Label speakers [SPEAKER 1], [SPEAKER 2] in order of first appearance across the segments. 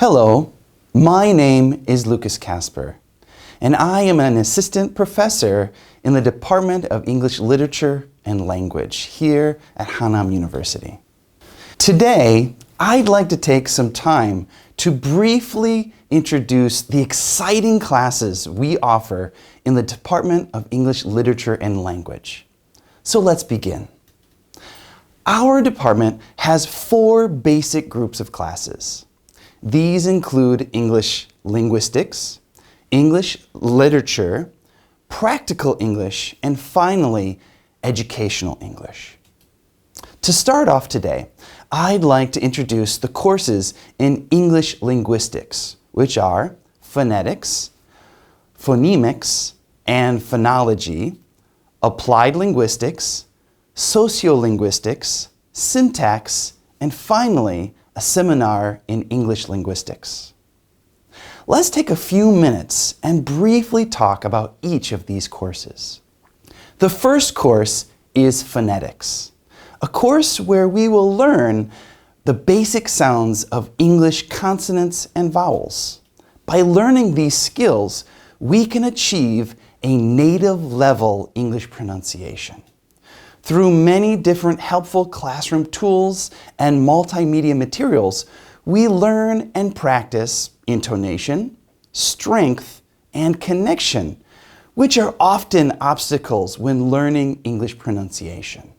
[SPEAKER 1] Hello, my name is Lucas Casper, and I am an assistant professor in the Department of English Literature and Language here at Hannam University. Today, I'd like to take some time to briefly introduce the exciting classes we offer in the Department of English Literature and Language. So let's begin. Our department has 4 basic groups of classes. These include English Linguistics, English Literature, Practical English, and finally, Educational English. To start off today, I'd like to introduce the courses in English Linguistics, which are Phonetics, Phonemics and Phonology, Applied Linguistics, Sociolinguistics, Syntax, and finally, a seminar in English Linguistics. Let's take a few minutes and briefly talk about each of these courses. The first course is Phonetics, a course where we will learn the basic sounds of English consonants and vowels. By learning these skills, we can achieve a native level English pronunciation. Through many different helpful classroom tools and multimedia materials, we learn and practice intonation, strength, and connection, which are often obstacles when learning English pronunciation.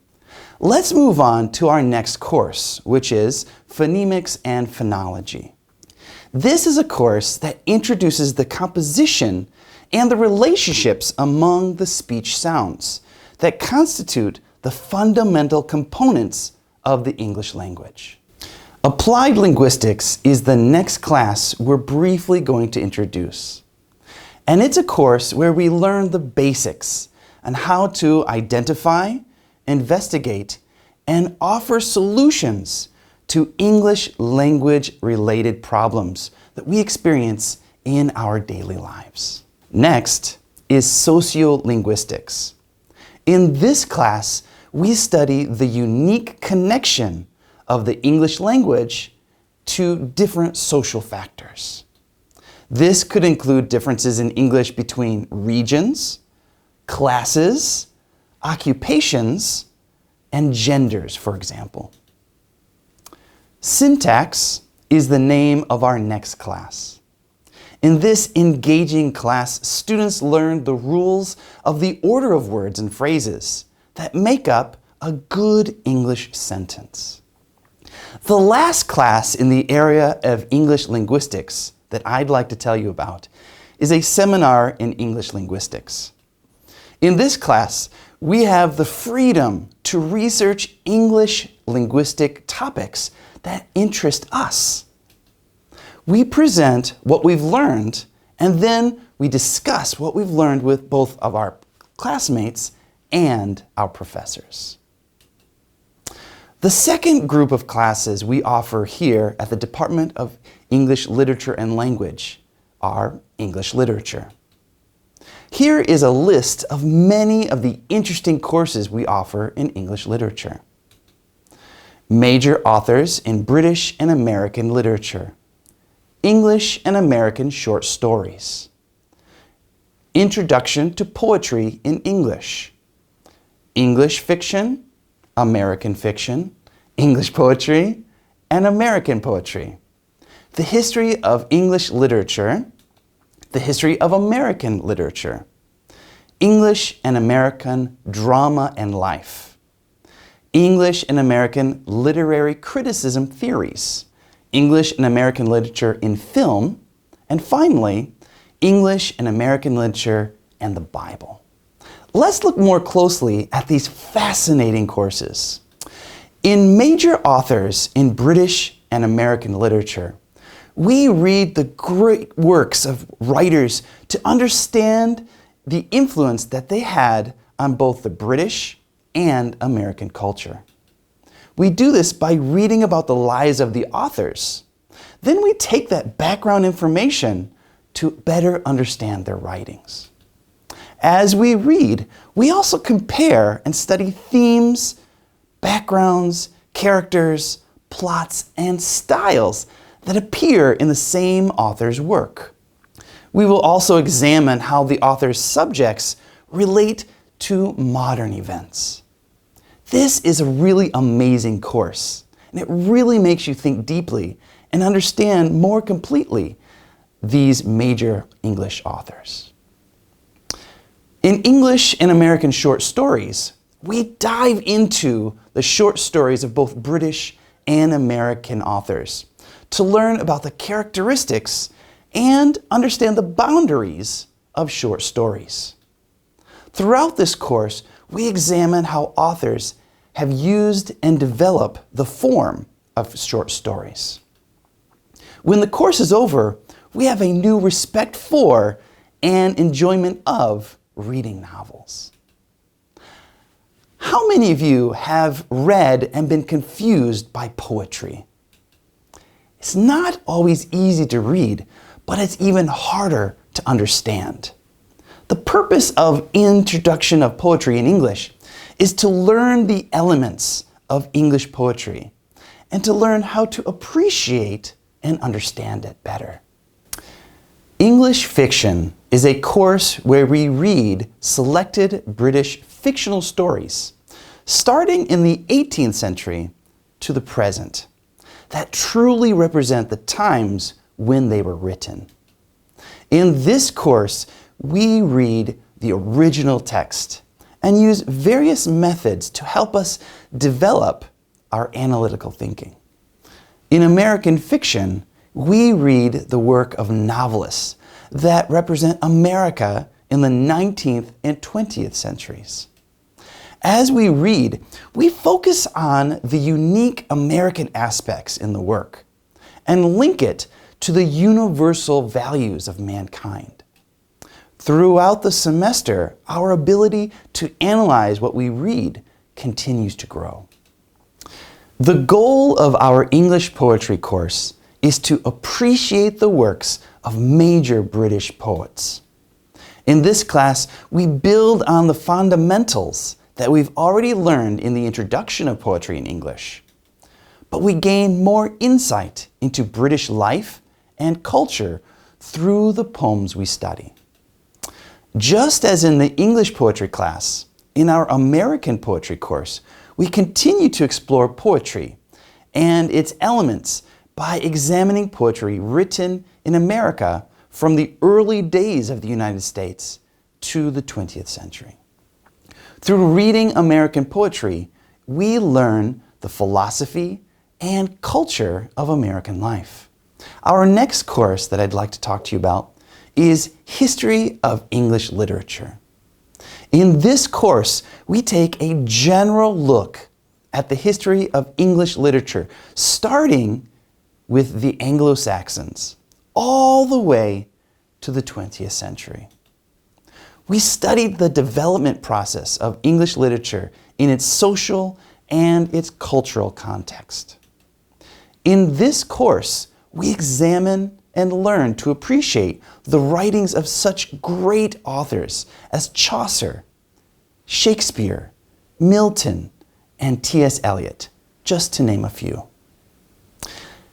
[SPEAKER 1] Let's move on to our next course, which is Phonemics and Phonology. This is a course that introduces the composition and the relationships among the speech sounds that constitute the fundamental components of the English language. Applied Linguistics is the next class we're briefly going to introduce. And it's a course where we learn the basics on how to identify, investigate, and offer solutions to English language related problems that we experience in our daily lives. Next is Sociolinguistics. In this class, we study the unique connection of the English language to different social factors. This could include differences in English between regions, classes, occupations, and genders, for example. Syntax is the name of our next class. In this engaging class, students learn the rules of the order of words and phrases that make up a good English sentence. The last class in the area of English linguistics that I'd like to tell you about is a seminar in English linguistics. In this class, we have the freedom to research English linguistic topics that interest us. We present what we've learned, and then we discuss what we've learned with both of our classmates and our professors. The second group of classes we offer here at the Department of English Literature and Language are English Literature. Here is a list of many of the interesting courses we offer in English Literature. Major authors in British and American literature. English and American short stories. Introduction to poetry in English. English fiction, American fiction, English poetry, and American poetry. The history of English literature. The history of American literature. English and American drama and life. English and American literary criticism theories. English and American literature in film, and finally, English and American literature and the Bible. Let's look more closely at these fascinating courses. In major authors in British and American literature, we read the great works of writers to understand the influence that they had on both the British and American culture. We do this by reading about the lives of the authors. Then we take that background information to better understand their writings. As we read, we also compare and study themes, backgrounds, characters, plots, and styles that appear in the same author's work. We will also examine how the author's subjects relate to modern events. This is a really amazing course, and it really makes you think deeply and understand more completely these major English authors. In English and American short stories, we dive into the short stories of both British and American authors to learn about the characteristics and understand the boundaries of short stories. Throughout this course, we examine how authors have used and developed the form of short stories. When the course is over, we have a new respect for and enjoyment of reading novels. How many of you have read and been confused by poetry? It's not always easy to read, but it's even harder to understand. The purpose of Introduction of Poetry in English is to learn the elements of English poetry and to learn how to appreciate and understand it better. English fiction is a course where we read selected British fictional stories, starting in the 18th century to the present, that truly represent the times when they were written. In this course, we read the original text and use various methods to help us develop our analytical thinking. In American fiction, we read the work of novelists that represent America in the 19th and 20th centuries. As we read, we focus on the unique American aspects in the work and link it to the universal values of mankind. Throughout the semester, our ability to analyze what we read continues to grow. The goal of our English poetry course is to appreciate the works of major British poets. In this class, we build on the fundamentals that we've already learned in the Introduction of Poetry in English, but we gain more insight into British life and culture through the poems we study. Just as in the English poetry class, in our American poetry course, we continue to explore poetry and its elements by examining poetry written in America from the early days of the United States to the 20th century. Through reading American poetry, we learn the philosophy and culture of American life. Our next course that I'd like to talk to you about is History of English Literature. In this course, we take a general look at the history of English literature, starting with the Anglo-Saxons, all the way to the 20th century. We studied the development process of English literature in its social and its cultural context. In this course, we examine and learn to appreciate the writings of such great authors as Chaucer, Shakespeare, Milton, and T.S. Eliot, just to name a few.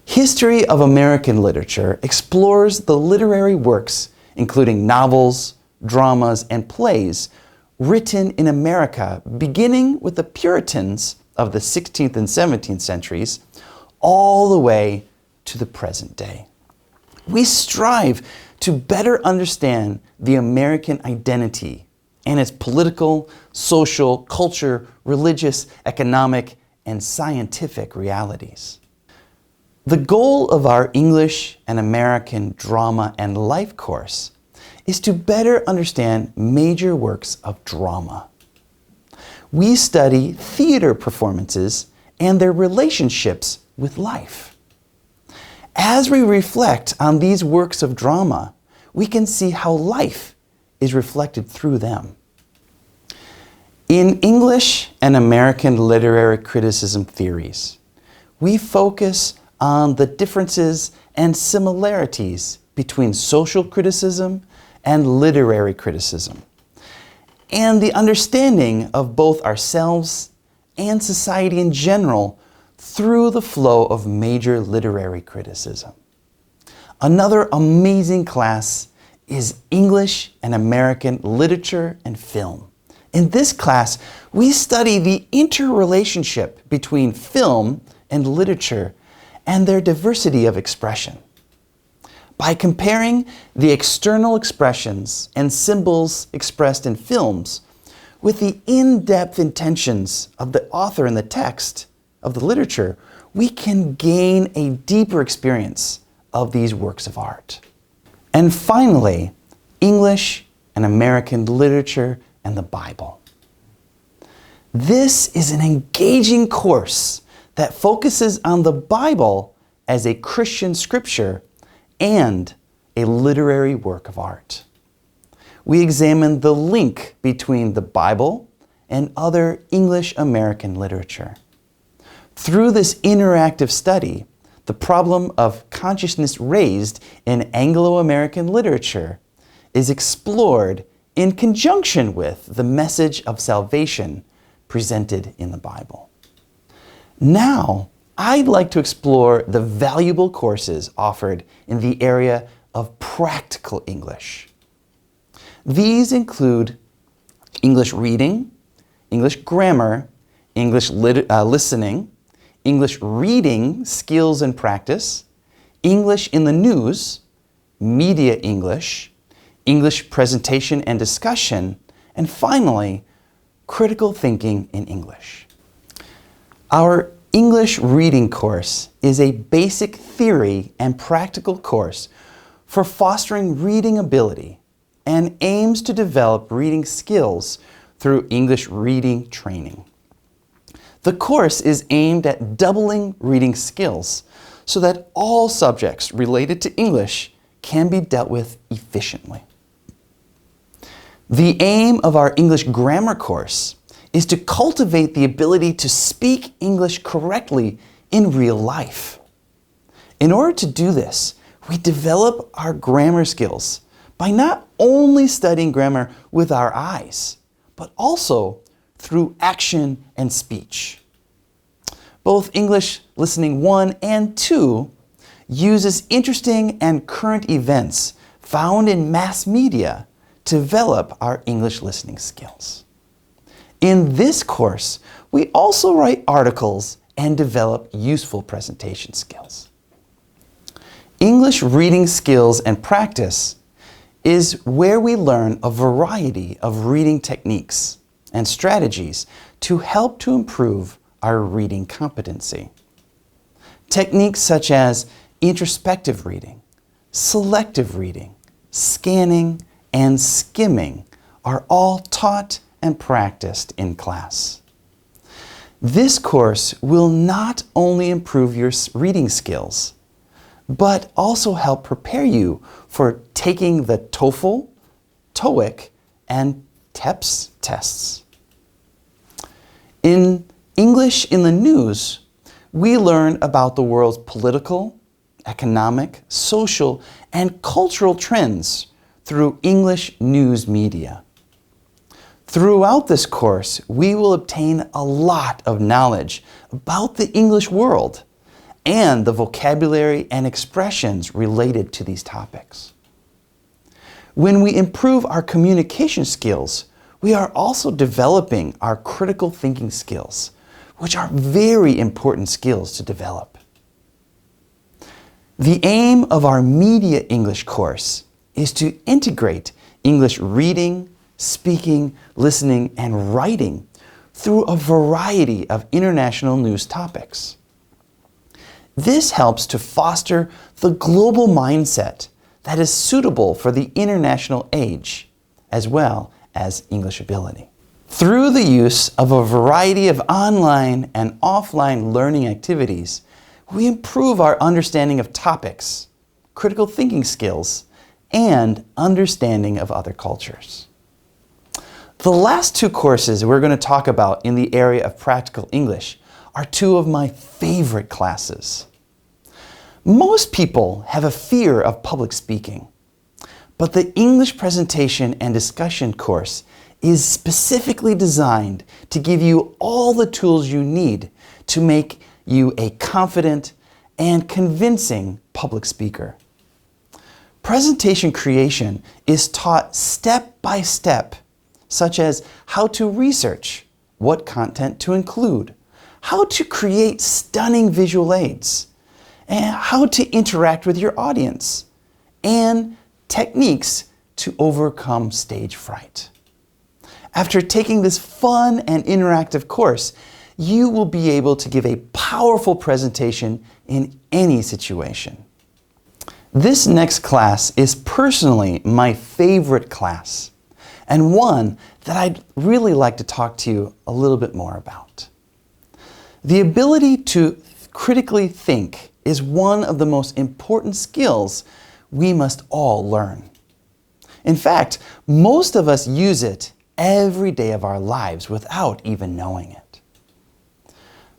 [SPEAKER 1] History of American Literature explores the literary works, including novels, dramas, and plays, written in America, beginning with the Puritans of the 16th and 17th centuries, all the way to the present day. We strive to better understand the American identity and its political, social, culture, religious, economic, and scientific realities. The goal of our English and American Drama and Life course is to better understand major works of drama. We study theater performances and their relationships with life. As we reflect on these works of drama, we can see how life is reflected through them. In English and American literary criticism theories, we focus on the differences and similarities between social criticism and literary criticism, and the understanding of both ourselves and society in general through the flow of major literary criticism. Another amazing class is English and American Literature and Film. In this class, we study the interrelationship between film and literature and their diversity of expression. By comparing the external expressions and symbols expressed in films with the in-depth intentions of the author in the text of the literature, we can gain a deeper experience of these works of art. And finally, English and American Literature and the Bible. This is an engaging course that focuses on the Bible as a Christian scripture and a literary work of art. We examine the link between the Bible and other English-American literature. Through this interactive study, the problem of consciousness raised in Anglo-American literature is explored in conjunction with the message of salvation presented in the Bible. Now, I'd like to explore the valuable courses offered in the area of practical English. These include English reading, English grammar, English listening, English reading skills and practice, English in the news, media English, English presentation and discussion, and finally, critical thinking in English. Our English reading course is a basic theory and practical course for fostering reading ability and aims to develop reading skills through English reading training. The course is aimed at doubling reading skills so that all subjects related to English can be dealt with efficiently. The aim of our English grammar course is to cultivate the ability to speak English correctly in real life. In order to do this, we develop our grammar skills by not only studying grammar with our eyes, but also through action and speech. Both English Listening 1 and 2 uses interesting and current events found in mass media to develop our English listening skills. In this course, we also write articles and develop useful presentation skills. English reading skills and practice is where we learn a variety of reading techniques and strategies to help to improve our reading competency. Techniques such as introspective reading, selective reading, scanning, and skimming are all taught and practiced in class. This course will not only improve your reading skills, but also help prepare you for taking the TOEFL, TOEIC, and TEPS tests. In English in the news, we learn about the world's political, economic, social, and cultural trends through English news media. Throughout this course, we will obtain a lot of knowledge about the English world and the vocabulary and expressions related to these topics. When we improve our communication skills, we are also developing our critical thinking skills, which are very important skills to develop. The aim of our Media English course is to integrate English reading, speaking, listening, and writing through a variety of international news topics. This helps to foster the global mindset that is suitable for the international age, as well as English ability. Through the use of a variety of online and offline learning activities, we improve our understanding of topics, critical thinking skills, and understanding of other cultures. The last two courses we're going to talk about in the area of practical English are two of my favorite classes. Most people have a fear of public speaking, but the English presentation and discussion course is specifically designed to give you all the tools you need to make you a confident and convincing public speaker. Presentation creation is taught step by step, such as how to research, what content to include, how to create stunning visual aids, and how to interact with your audience, and techniques to overcome stage fright. After taking this fun and interactive course, you will be able to give a powerful presentation in any situation. This next class is personally my favorite class, and one that I'd really like to talk to you a little bit more about. The ability to critically think is one of the most important skills we must all learn. In fact, most of us use it every day of our lives without even knowing it.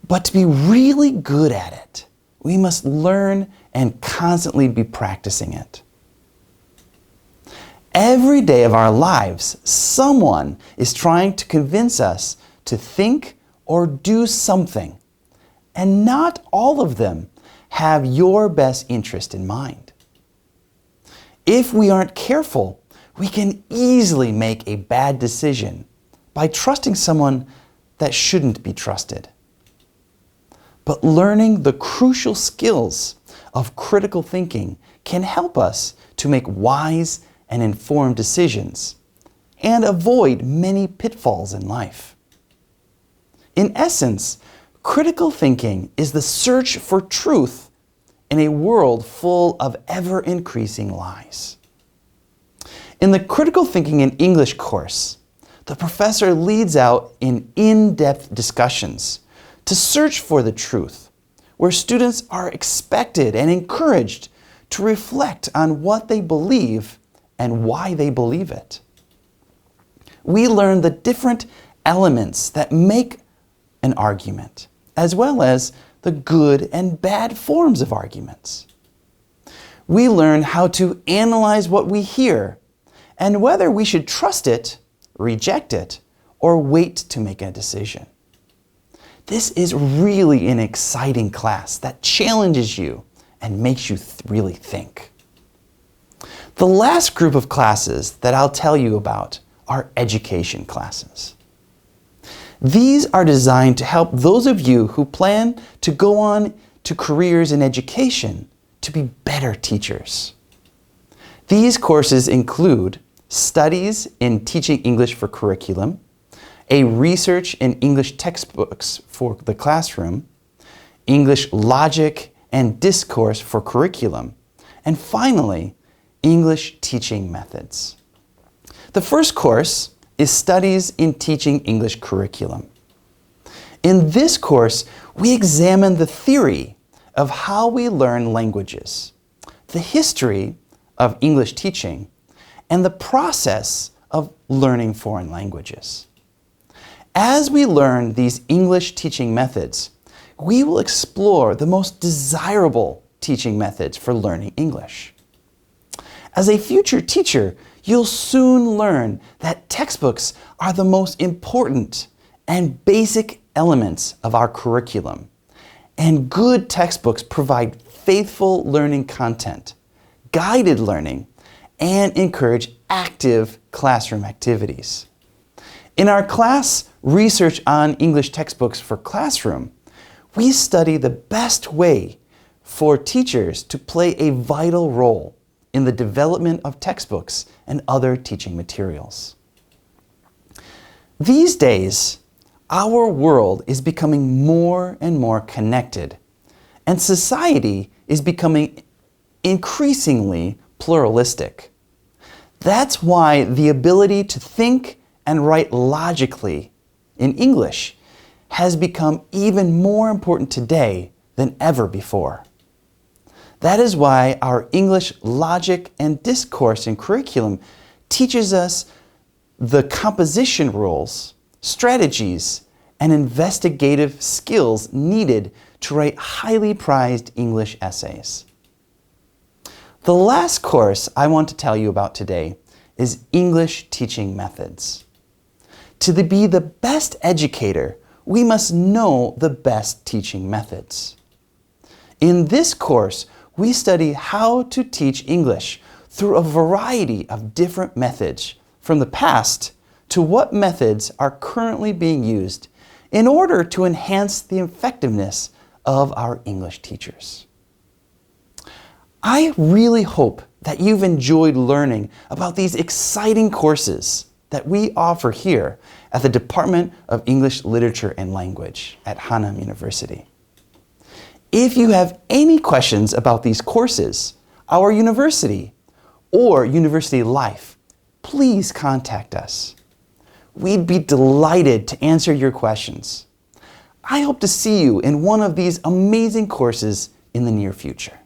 [SPEAKER 1] But to be really good at it, we must learn and constantly be practicing it. Every day of our lives, someone is trying to convince us to think or do something, and not all of them have your best interest in mind. If we aren't careful, we can easily make a bad decision by trusting someone that shouldn't be trusted. But learning the crucial skills of critical thinking can help us to make wise and informed decisions and avoid many pitfalls in life. In essence, critical thinking is the search for truth in a world full of ever-increasing lies. In the Critical Thinking in English course, the professor leads out in-depth discussions to search for the truth, where students are expected and encouraged to reflect on what they believe and why they believe it. We learn the different elements that make an argument, as well as the good and bad forms of arguments. We learn how to analyze what we hear and whether we should trust it, reject it, or wait to make a decision. This is really an exciting class that challenges you and makes you really think. The last group of classes that I'll tell you about are education classes. These are designed to help those of you who plan to go on to careers in education to be better teachers. These courses include studies in teaching English for curriculum, a research in English textbooks for the classroom, English logic and discourse for curriculum, and finally, English teaching methods. The first course is Studies in Teaching English Curriculum. In this course, we examine the theory of how we learn languages, the history of English teaching, and the process of learning foreign languages. As we learn these English teaching methods, we will explore the most desirable teaching methods for learning English. As a future teacher, you'll soon learn that textbooks are the most important and basic elements of our curriculum, and good textbooks provide faithful learning content, guided learning, and encourage active classroom activities. In our class, Research on English Textbooks for Classroom, we study the best way for teachers to play a vital role in the development of textbooks and other teaching materials. These days, our world is becoming more and more connected, and society is becoming increasingly pluralistic. That's why the ability to think and write logically in English has become even more important today than ever before. That is why our English logic and discourse in curriculum teaches us the composition rules, strategies, and investigative skills needed to write highly prized English essays. The last course I want to tell you about today is English teaching methods. To be the best educator, we must know the best teaching methods. In this course, we study how to teach English through a variety of different methods from the past to what methods are currently being used in order to enhance the effectiveness of our English teachers. I really hope that you've enjoyed learning about these exciting courses that we offer here at the Department of English Literature and Language at Hannam University. If you have any questions about these courses, our university, or university life, please contact us. We'd be delighted to answer your questions. I hope to see you in one of these amazing courses in the near future.